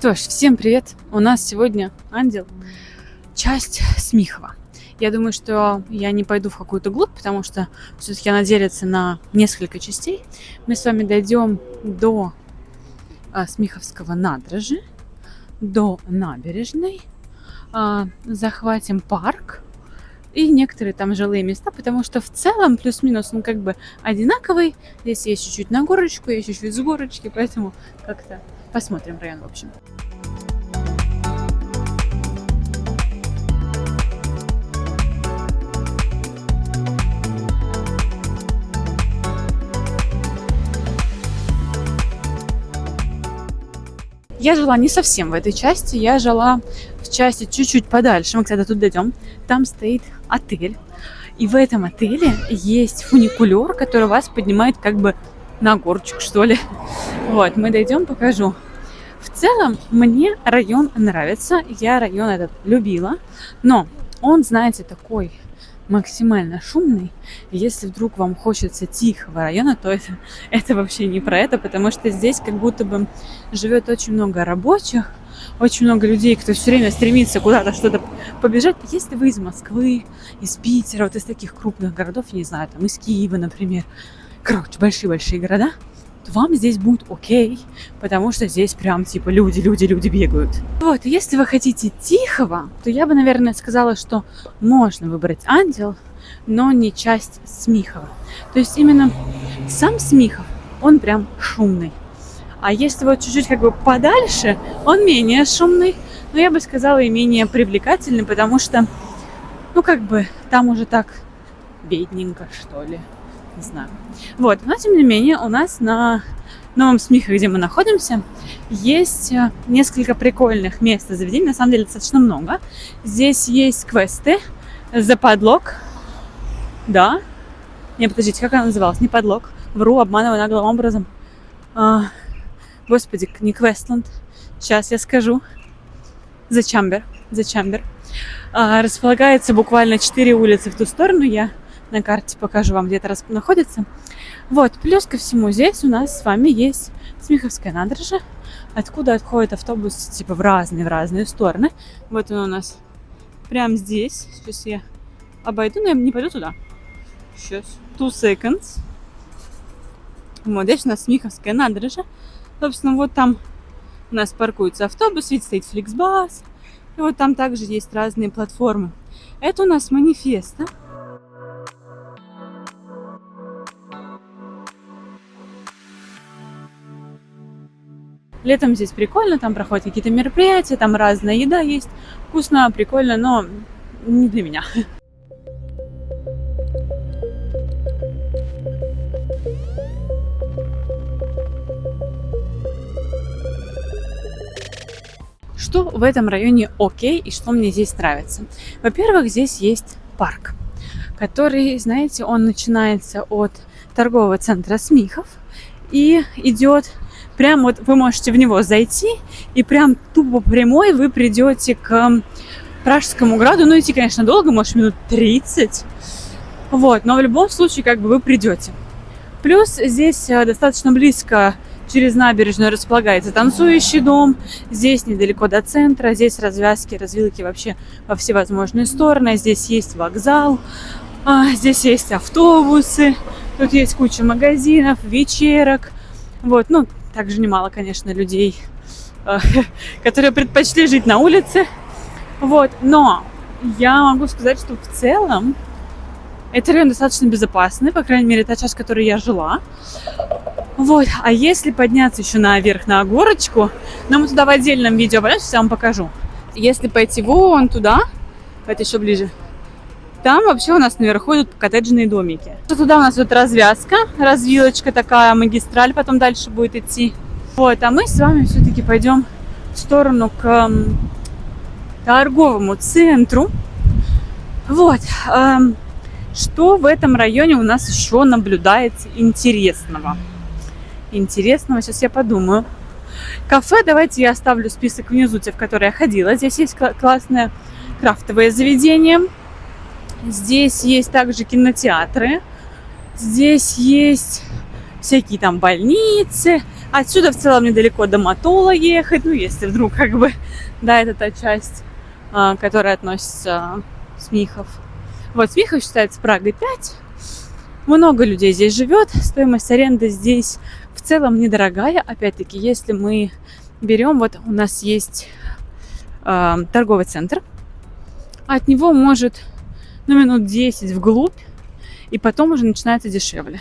Что ж, всем привет! У нас сегодня ангел, часть Смихова. Я думаю, что я не пойду в какую-то глубь, потому что все-таки она делится на несколько частей. Мы с вами дойдем до Смиховского надрожи, до набережной, захватим парк и некоторые там жилые места, потому что в целом плюс-минус он как бы одинаковый. Здесь есть чуть-чуть на горочку, есть чуть-чуть с горочки, поэтому как-то посмотрим район в общем. Я жила не совсем в этой части, я жила в части чуть-чуть подальше. Мы, кстати, тут дойдем. Там стоит отель. И в этом отеле есть фуникулер, который вас поднимает как бы на горочку, что ли. Вот, мы дойдем, покажу. В целом, мне район нравится. Я район этот любила. Но он, знаете, такой максимально шумный. Если вдруг вам хочется тихого района, то это вообще не про это, потому что здесь как будто бы живет очень много рабочих, очень много людей, кто все время стремится куда-то что-то побежать. Если вы из Москвы, из Питера, вот из таких крупных городов, я не знаю, там из Киева, например, короче, большие-большие города, то вам здесь будет окей, потому что здесь прям типа люди бегают. Вот, если вы хотите тихого, то я бы, наверное, сказала, что можно выбрать ангел, но не часть Смихова. То есть именно сам Смихов, он прям шумный. А если вот чуть-чуть как бы подальше, он менее шумный, но я бы сказала и менее привлекательный, потому что, ну как бы, там уже так бедненько, что ли. Не знаю. Вот, но тем не менее у нас на Новом Смихове, где мы находимся, есть несколько прикольных мест и заведений, на самом деле достаточно много. Здесь есть квесты, западлок, да. Не, подождите, как она называлась? Не подлог. Вру, обманываю наглым образом. Господи, не Квестланд. Сейчас я скажу. The Chamber. Располагается буквально 4 улицы в ту сторону. Я на карте покажу вам, где это находится. Вот, плюс ко всему, здесь у нас с вами есть Смиховская набережная, откуда отходит автобус типа в разные стороны. Вот он у нас прямо здесь. Сейчас я обойду, но я не пойду туда. Сейчас. 2 seconds. Вот здесь у нас Смиховская набережная. Собственно, вот там у нас паркуется автобус, видите, стоит Flixbus. И вот там также есть разные платформы. Это у нас Манифеста. Летом здесь прикольно, там проходят какие-то мероприятия, там разная еда есть. Вкусно, прикольно, но не для меня. Что в этом районе окей и что мне здесь нравится? Во-первых, здесь есть парк, который, знаете, он начинается от торгового центра Смихов и идет прям вот вы можете в него зайти, и прям тупо прямой вы придете к Пражскому граду. Ну, идти, конечно, долго, может, минут 30. Вот, но в любом случае, как бы вы придете. Плюс здесь достаточно близко через набережную располагается танцующий дом. Здесь недалеко до центра. Здесь развилки вообще во всевозможные стороны. Здесь есть вокзал. Здесь есть автобусы. Тут есть куча магазинов, вечерок. Вот, ну, также немало, конечно, людей, которые предпочли жить на улице. Вот, но я могу сказать, что в целом этот район достаточно безопасный, по крайней мере, та часть, в которой я жила. Вот, а если подняться еще наверх на горочку, но мы туда в отдельном видео пойдем, сейчас я вам покажу. Если пойти вон туда, это еще ближе, там вообще у нас наверху идут коттеджные домики. Туда у нас вот развилочка такая, магистраль потом дальше будет идти. Вот, а мы с вами все-таки пойдем в сторону к торговому центру. Вот, что в этом районе у нас еще наблюдается интересного? Сейчас я подумаю. Кафе, давайте я оставлю список внизу, в которые я ходила. Здесь есть классное крафтовое заведение. Здесь есть также кинотеатры. Здесь есть всякие там больницы, Отсюда в целом недалеко до Матола ехать, ну, если вдруг, как бы, да, это та часть, которая относится Смихов. Вот, Смихов считается Прагой 5. Много людей здесь живет. Стоимость аренды здесь в целом недорогая. Опять-таки, если мы берем, вот у нас есть торговый центр. От него может, ну, минут 10 вглубь. И потом уже начинается дешевле.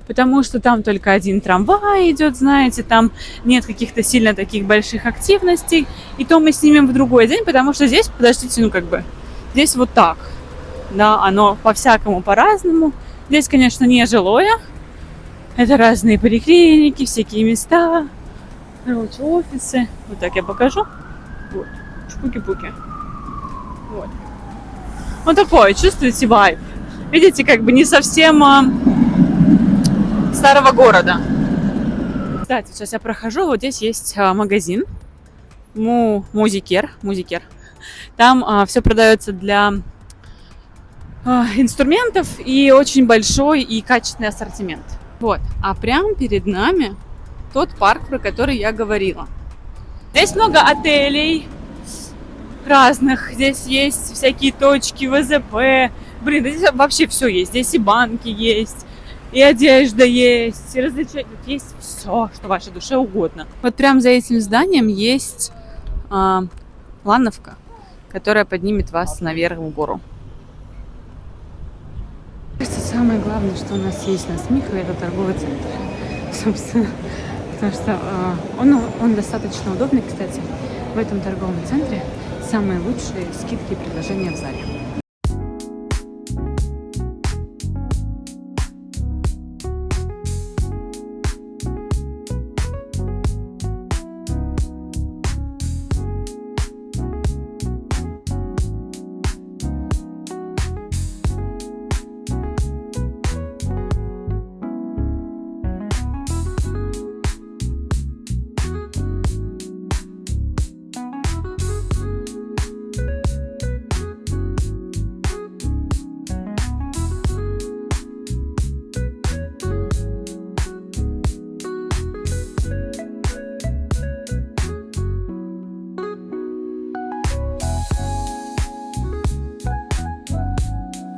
Потому что там только один трамвай идет, знаете, там нет каких-то сильно таких больших активностей. И то мы снимем в другой день, потому что здесь, подождите, ну как бы, здесь вот так. Да, оно по-всякому, по-разному. Здесь, конечно, не жилое. Это разные поликлиники, всякие места, короче, офисы. Вот так я покажу. Вот, чпуки-пуки. Вот. Вот такое, чувствуете вайб? Видите, как бы не совсем старого города. Кстати, сейчас я прохожу, вот здесь есть магазин Музикер. Там все продается для инструментов и очень большой и качественный ассортимент. Вот, а прямо перед нами тот парк, про который я говорила. Здесь много отелей разных, здесь есть всякие точки ВЗП. Блин, здесь вообще все есть. Здесь и банки есть, и одежда есть, и развлечения. Тут есть все, что вашей душе угодно. Вот прямо за этим зданием есть лановка, которая поднимет вас наверх в гору. Кажется, самое главное, что у нас есть на Смихове, это торговый центр. Собственно, потому что он достаточно удобный, кстати. В этом торговом центре самые лучшие скидки и предложения в зале.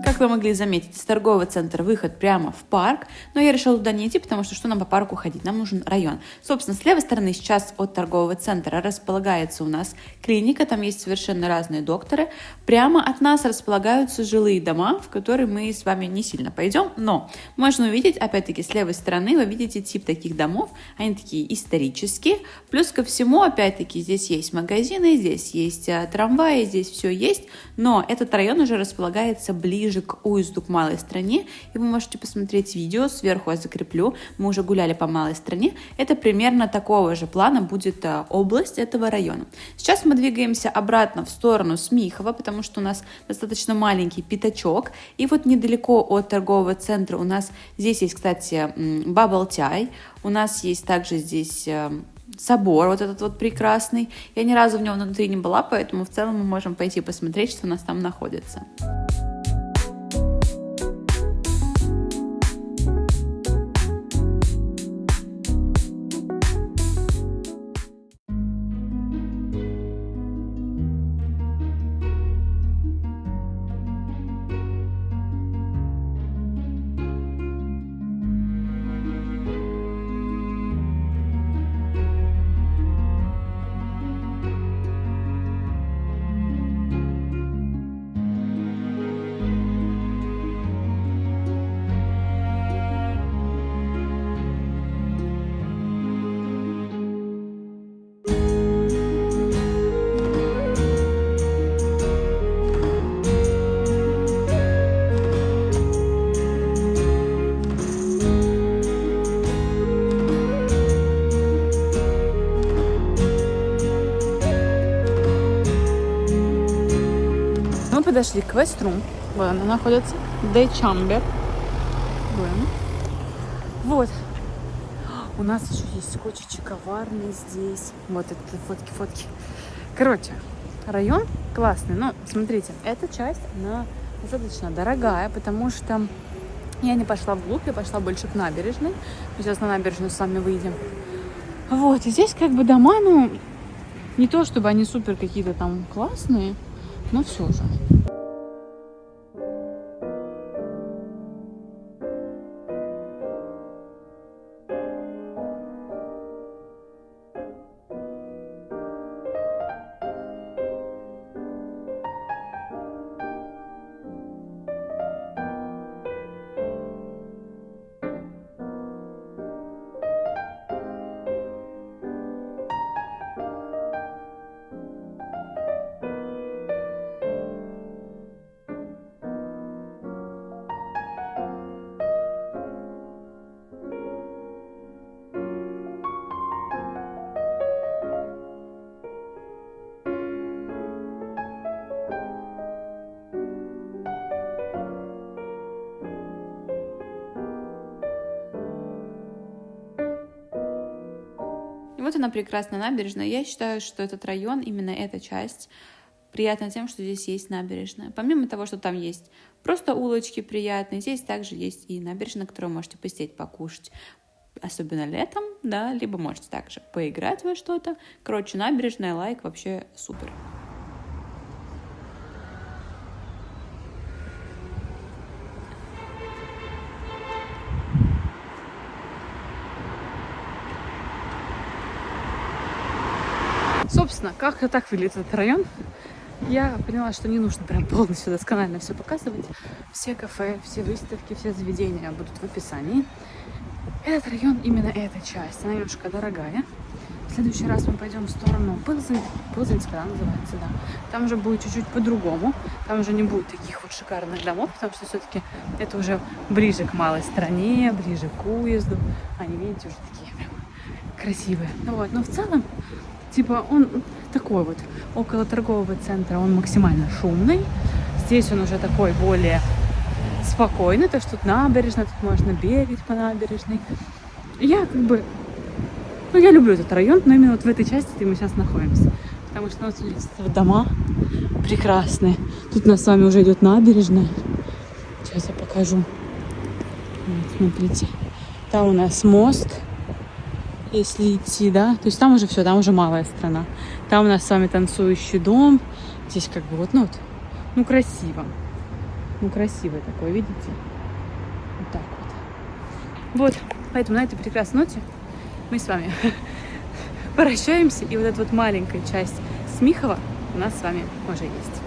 Как вы могли заметить, из торгового центра выход прямо в парк, но я решила туда не идти, потому что нам по парку ходить? Нам нужен район. Собственно, с левой стороны сейчас от торгового центра располагается у нас клиника, там есть совершенно разные докторы. Прямо от нас располагаются жилые дома, в которые мы с вами не сильно пойдем, но можно увидеть, опять-таки, с левой стороны вы видите тип таких домов, они такие исторические, плюс ко всему, опять-таки, здесь есть магазины, здесь есть трамваи, здесь все есть, но этот район уже располагается ближе к уезду, к Малой Стране, и вы можете посмотреть видео, сверху я закреплю, мы уже гуляли по Малой Стране, это примерно такого же плана будет область этого района. Сейчас мы двигаемся обратно в сторону Смихова, потому что у нас достаточно маленький пятачок, и вот недалеко от торгового центра у нас здесь есть, кстати, Бабл-чай, у нас есть также здесь собор вот этот вот прекрасный, я ни разу в нем внутри не была, поэтому в целом мы можем пойти посмотреть, что у нас там находится. Мы подошли к Веструм. Вот она находится. Дейчамбер. Вот. У нас еще есть скотчи коварный здесь. Вот это фотки. Короче, район классный. Но смотрите, эта часть, она достаточно дорогая, потому что я не пошла вглубь, я пошла больше к набережной. Мы сейчас на набережную с вами выйдем. Вот, и здесь как бы дома, ну, не то чтобы они супер какие-то там классные, но все же. И вот она, прекрасная набережная. Я считаю, что этот район, именно эта часть, приятна тем, что здесь есть набережная. Помимо того, что там есть просто улочки приятные, здесь также есть и набережная, на которой вы можете посидеть, покушать, особенно летом, да, либо можете также поиграть во что-то. Короче, набережная, лайк, вообще супер. Собственно, как-то так выглядит этот район. Я поняла, что не нужно прям полностью досконально все показывать. Все кафе, все выставки, все заведения будут в описании. Этот район, именно эта часть, она немножко дорогая. В следующий раз мы пойдем в сторону Пылзенская, она называется, да. Там уже будет чуть-чуть по-другому. Там уже не будет таких вот шикарных домов, потому что все-таки это уже ближе к малой стране, ближе к уезду. Они, видите, уже такие прям красивые. Вот. Но в целом, типа, он такой вот около торгового центра, он максимально шумный. Здесь он уже такой более спокойный, то что тут набережная, тут можно бегать по набережной. Я как бы, ну, я люблю этот район, но именно вот в этой части, где мы сейчас находимся. Потому что, ну, смотрите, вот дома прекрасные. Тут у нас с вами уже идет набережная. Сейчас я покажу. Вот, смотрите. Там у нас мост, если идти, да. То есть там уже все, там уже малая страна. Там у нас с вами танцующий дом. Здесь как бы вот, ну, вот, ну, красиво. Ну, красивый такой, видите? Вот так вот. Вот, поэтому на этой прекрасной ноте мы с вами прощаемся. И вот эта вот маленькая часть Смихова у нас с вами уже есть.